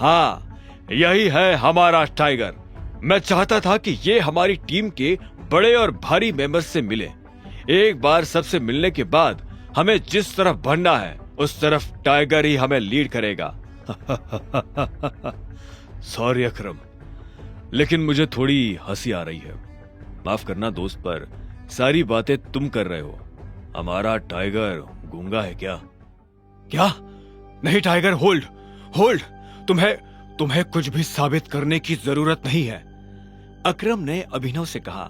हाँ, यही है हमारा टाइगर। मैं चाहता था कि ये हमारी टीम के बड़े और भारी मेंबर्स से मिले। एक बार सबसे मिलने के बाद हमें जिस तरफ बढ़ना है उस तरफ टाइगर ही हमें लीड करेगा। सॉरी अकरम, लेकिन मुझे थोड़ी हंसी आ रही है। माफ करना दोस्त, पर सारी बातें तुम कर रहे हो। हमारा टाइगर गूंगा है क्या? क्या? नहीं टाइगर, होल्ड होल्ड, तुम्हें कुछ भी साबित करने की जरूरत नहीं है, अकरम ने अभिनव से कहा।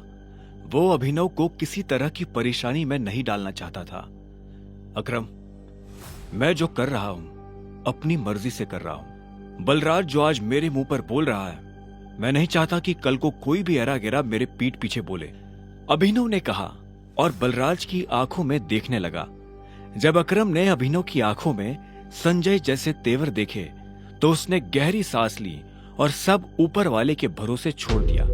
वो अभिनव को किसी तरह की परेशानी में नहीं डालना चाहता था। अकरम, मैं जो कर रहा हूं अपनी मर्जी से कर रहा हूं। बलराज जो आज मेरे मुंह पर बोल रहा है, मैं नहीं चाहता कि कल को कोई भी एरा गेरा मेरे पीठ पीछे बोले, अभिनव ने कहा और बलराज की आंखों में देखने लगा। जब अकरम ने अभिनव की आंखों में संजय जैसे तेवर देखे तो उसने गहरी सांस ली और सब ऊपर वाले के भरोसे छोड़ दिया।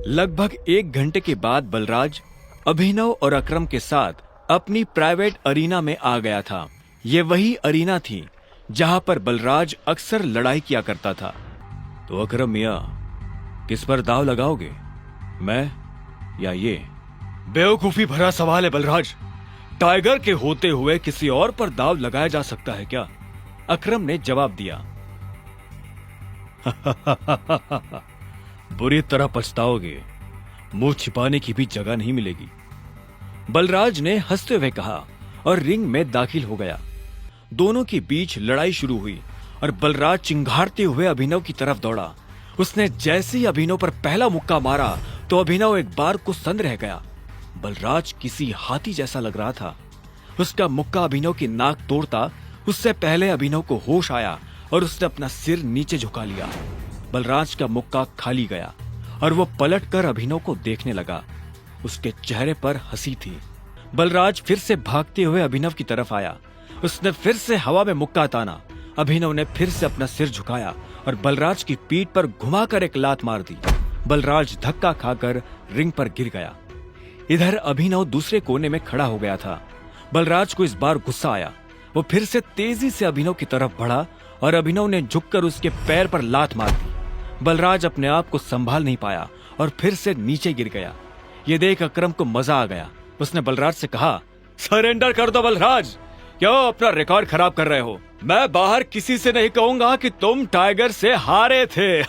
लगभग 1 घंटे के बाद बलराज अभिनव और अकरम के साथ अपनी प्राइवेट अरीना में आ गया था। ये वही अरीना थी जहां पर बलराज अक्सर लड़ाई किया करता था। तो अकरम मियां, किस पर दाव लगाओगे, मैं या ये? बेवकूफी भरा सवाल है बलराज। टाइगर के होते हुए किसी और पर दाव लगाया जा सकता है क्या? अकरम ने जवाब दिया। बुरी तरह पछताओगे, मुंह छिपाने की भी जगह नहीं मिलेगी, बलराज ने हंसते हुए कहा और रिंग में दाखिल हो गया। दोनों के बीच लड़ाई शुरू हुई और बलराज चिंघाड़ते हुए अभिनव की तरफ दौड़ा। उसने जैसे ही अभिनव पर पहला मुक्का मारा तो अभिनव एक बार को सन्न रह गया। बलराज किसी हाथी जैसा लग रहा था। उसका मुक्का अभिनव की नाक तोड़ता उससे पहले अभिनव को होश आया और उसने अपना सिर नीचे झुका लिया। बलराज का मुक्का खाली गया और वो पलटकर अभिनव को देखने लगा। उसके चेहरे पर हंसी थी। बलराज फिर से भागते हुए अभिनव की तरफ आया। उसने फिर से हवा में मुक्का ताना। अभिनव ने फिर से अपना सिर झुकाया और बलराज की पीठ पर घुमाकर एक लात मार दी। बलराज धक्का खाकर रिंग पर गिर गया। इधर अभिनव दूसरे कोने में खड़ा हो गया था। बलराज को इस बार गुस्सा आया। वो फिर से तेजी से अभिनव की तरफ बढ़ा और अभिनव ने झुककर उसके पैर पर लात मार दी। बलराज अपने आप को संभाल नहीं पाया और फिर से नीचे गिर गया। ये देख अकरम को मजा आ गया। उसने बलराज से कहा, सरेंडर कर दो बलराज, क्यों अपना रिकॉर्ड खराब कर रहे हो? मैं बाहर किसी से नहीं कहूंगा कि तुम टाइगर से हारे थे।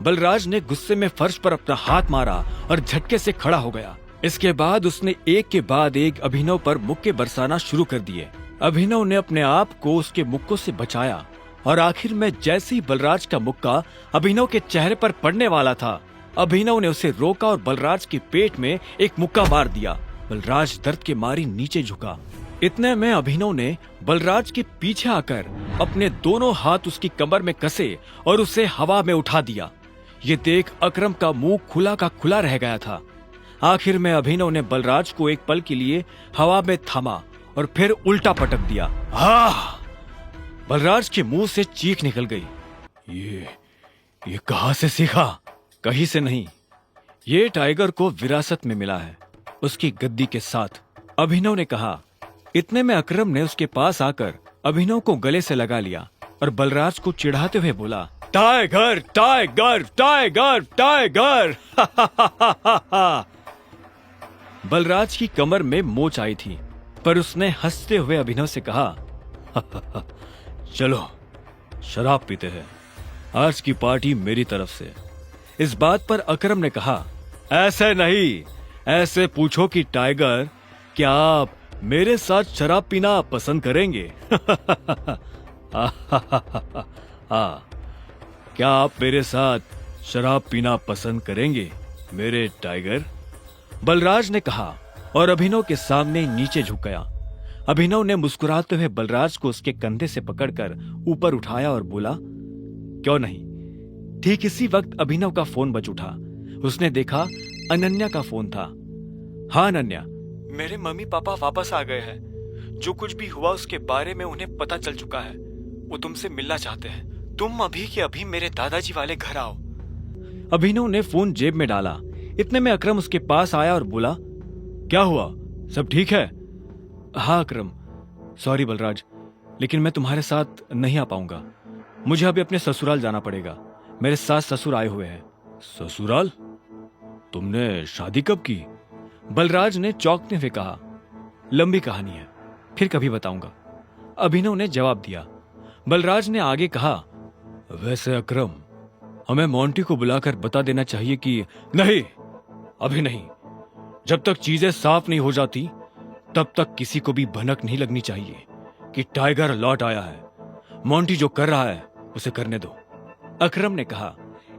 बलराज ने गुस्से में फर्श पर अपना हाथ मारा और झटके से खड़ा हो गया। इसके बाद उसने एक के बाद एक अभिनव पर मुक्के बरसाना शुरू कर दिए। अभिनव ने अपने आप को उसके मुक्कों से बचाया और आखिर में जैसे ही बलराज का मुक्का अभिनव के चेहरे पर पड़ने वाला था, अभिनव ने उसे रोका और बलराज के पेट में एक मुक्का मार दिया। बलराज दर्द के मारे नीचे झुका। इतने में अभिनव ने बलराज के पीछे आकर अपने दोनों हाथ उसकी कमर में कसे और उसे हवा में उठा दिया। ये देख अकरम का मुंह खुला का खुला रह गया था। आखिर में अभिनव ने बलराज को एक पल के लिए हवा में थामा और फिर उल्टा पटक दिया। बलराज के मुंह से चीख निकल गई। ये कहां से सीखा? कहीं से नहीं, ये टाइगर को विरासत में मिला है, उसकी गद्दी के साथ, अभिनव ने कहा। इतने में अकरम ने उसके पास आकर अभिनव को गले से लगा लिया और बलराज को चिढ़ाते हुए बोला, tiger tiger tiger tiger. Balraj की कमर में मोच आई थी, पर उसने हंसते हुए अभिनव से कहा, चलो शराब पीते हैं, आज की पार्टी मेरी तरफ से। इस बात पर अकरम ने कहा, ऐसे नहीं, ऐसे पूछो कि टाइगर, क्या आप मेरे साथ शराब पीना पसंद करेंगे? क्या आप मेरे साथ शराब पीना पसंद करेंगे मेरे टाइगर? बलराज ने कहा और अभिनव के सामने नीचे झुक गया। अभिनव ने मुस्कुराते हुए बलराज को उसके कंधे से पकड़कर ऊपर उठाया और बोला, क्यों नहीं। ठीक इसी वक्त अभिनव का फोन बज उठा। उसने देखा अनन्या का फोन था। हाँ अनन्या, मेरे मम्मी पापा वापस आ गए हैं। जो कुछ भी हुआ उसके बारे में उन्हें पता चल चुका है। वो तुमसे मिलना चाहते हैं। तुम अभी के अभी मेरे दादाजी वाले घर आओ। अभिनव ने फोन जेब में डाला। इतने में अकरम उसके पास आया और बोला, क्या हुआ, सब ठीक है? हाँ अकरम, सॉरी बलराज, लेकिन मैं तुम्हारे साथ नहीं आ पाऊंगा। मुझे अभी अपने ससुराल जाना पड़ेगा। मेरे सास ससुर आए हुए हैं। ससुराल? तुमने शादी कब की? बलराज ने चौंकते हुए कहा। लंबी कहानी है, फिर कभी बताऊंगा, अभिनव ने जवाब दिया। बलराज ने आगे कहा, वैसे अकरम, हमें मोंटी को बुलाकर बता देना चाहिए कि नहीं, अभी नहीं। जब तक चीजें साफ नहीं हो जाती तब तक किसी को भी भनक नहीं लगनी चाहिए कि टाइगर लौट आया है। मोंटी जो कर रहा है उसे करने दो, अकरम ने कहा।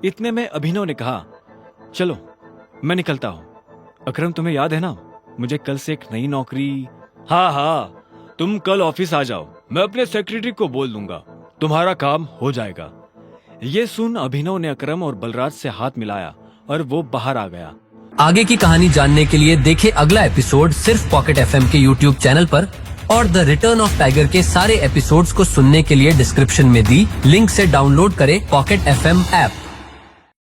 इतने में अभिनव ने कहा, चलो मैं निकलता हूं। अकरम, तुम्हें याद है ना, मुझे कल से एक नई नौकरी। हाँ, तुम कल ऑफिस आ जाओ, मैं अपने सेक्रेटरी को बोल दूंगा, तुम्हारा काम हो जाएगा। ये सुन अभिनव ने अकरम और बलराज से हाथ मिलाया और वो बाहर आ गया। आगे की कहानी जानने के लिए देखें अगला एपिसोड सिर्फ पॉकेट एफएम के यूट्यूब चैनल पर, और द रिटर्न ऑफ टाइगर के सारे एपिसोड्स को सुनने के लिए डिस्क्रिप्शन में दी लिंक से डाउनलोड करें पॉकेट एफएम ऐप।